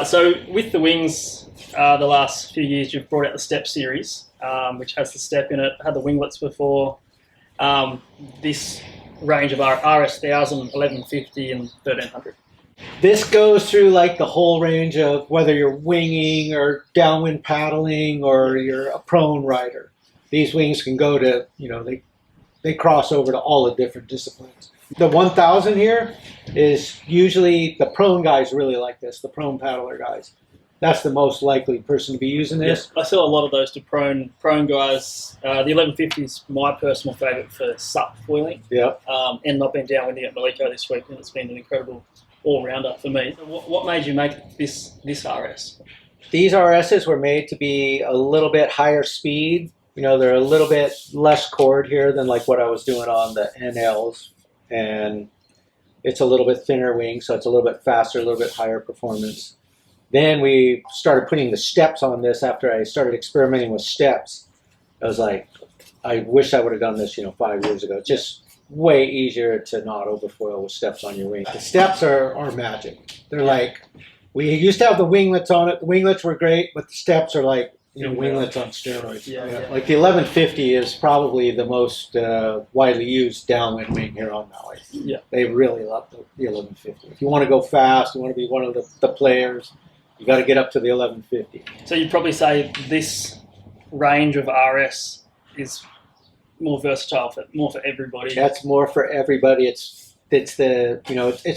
So with the wings, the last few years you've brought out the Step series, which has the Step in it, had the winglets before. This range of our RS 1000, 1150 and 1300. This goes through like the whole range of whether you're winging or downwind paddling or you're a prone rider. These wings can go to, they cross over to all the different disciplines. The 1000 here is usually the prone guys really like this, the prone paddler guys. That's the most likely person to be using this. Yeah, I sell a lot of those to prone guys. The 1150 is my personal favourite for sup foiling. Yeah. And I've been downwinding at Maliko this week, and it's been an incredible all-rounder for me. So what made you make this RS? These RSs were made to be a little bit higher speed. They're a little bit less chord here than like what I was doing on the NLs. And it's a little bit thinner wing, so it's a little bit faster, a little bit higher performance. Then we started putting the steps on this after I started experimenting with steps. I was like, I wish I would have done this, 5 years ago. It's just way easier to not overfoil with steps on your wing. The steps are magic. They're like, we used to have the winglets on it. The winglets were great, but the steps are like, winglets on steroids. Yeah. Like the 1150 is probably the most widely used downwind wing here on Maui. Yeah. They really love the 1150. If you want to go fast, you want to be one of the players, you got to get up to the 1150. So you'd probably say this range of RS is more versatile, more for everybody. That's more for everybody. It's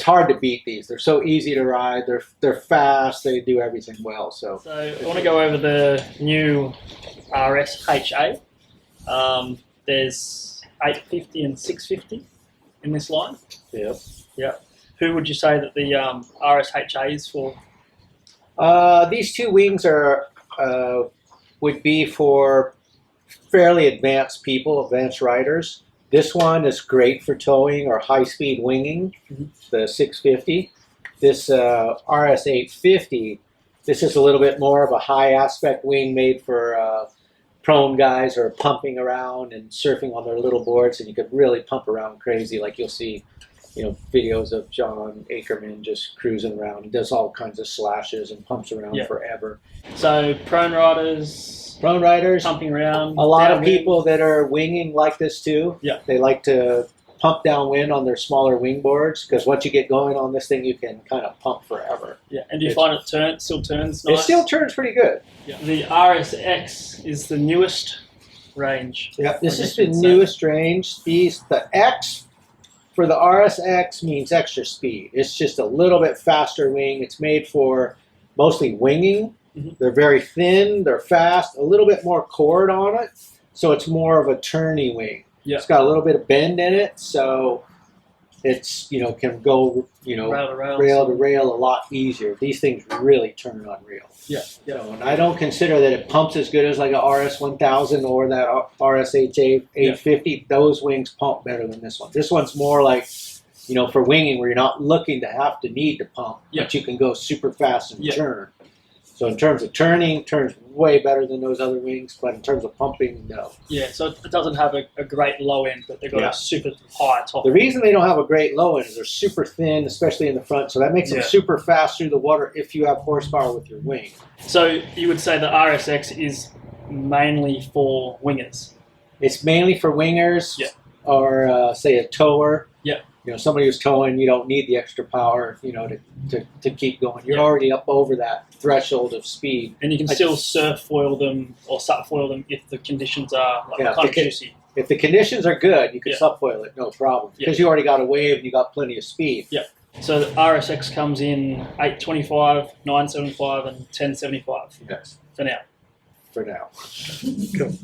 hard to beat these. They're so easy to ride. They're fast. They do everything well. So I want to go over the new RS HA. There's 850 and 650 in this line. Yeah. Yeah. Who would you say that the RS HA is for? These two wings would be for fairly advanced people, advanced riders. This one is great for towing or high-speed winging, the 650. This RS 850, this is a little bit more of a high-aspect wing made for prone guys who are pumping around and surfing on their little boards, and you could really pump around crazy. Like you'll see, videos of John Ackerman just cruising around. He does all kinds of slashes and pumps around forever. So prone riders, pumping around. A lot of people that are winging like this too. Yeah. They like to pump downwind on their smaller wing boards because once you get going on this thing, you can kind of pump forever. Yeah. And do you find it still turns nice? It still turns pretty good. Yeah. The RSX is the newest range. Yeah. This is the newest range. The X for the RSX means extra speed. It's just a little bit faster wing. It's made for mostly winging. They're very thin, they're fast, a little bit more chord on it, so it's more of a turny wing. Yeah. It's got a little bit of bend in it, so it's, can go, rail to rail a lot easier. These things really turn on rail. Yeah. So, and I don't consider that it pumps as good as like a RS 1000 or that RS 850. Those wings pump better than this one. This one's more like, for winging where you're not looking to need to pump, but you can go super fast and turn. So in terms of turning, turns way better than those other wings, but in terms of pumping, no. Yeah, so it doesn't have a great low end, but they've got a super high top. The reason they don't have a great low end is they're super thin, especially in the front, so that makes them super fast through the water if you have horsepower with your wing. So you would say the RSX is mainly for wingers? It's mainly for wingers or, say, a tower. Yeah. Somebody who's towing, you don't need the extra power, to keep going. You're already up over that threshold of speed. And you can still surf foil them or sup foil them if the conditions are kind of juicy. If the conditions are good, you can sup foil it, no problem. Because you already got a wave and you got plenty of speed. Yeah. So the RSX comes in 825, 975 and 1075. Yes. For now. For now. Cool.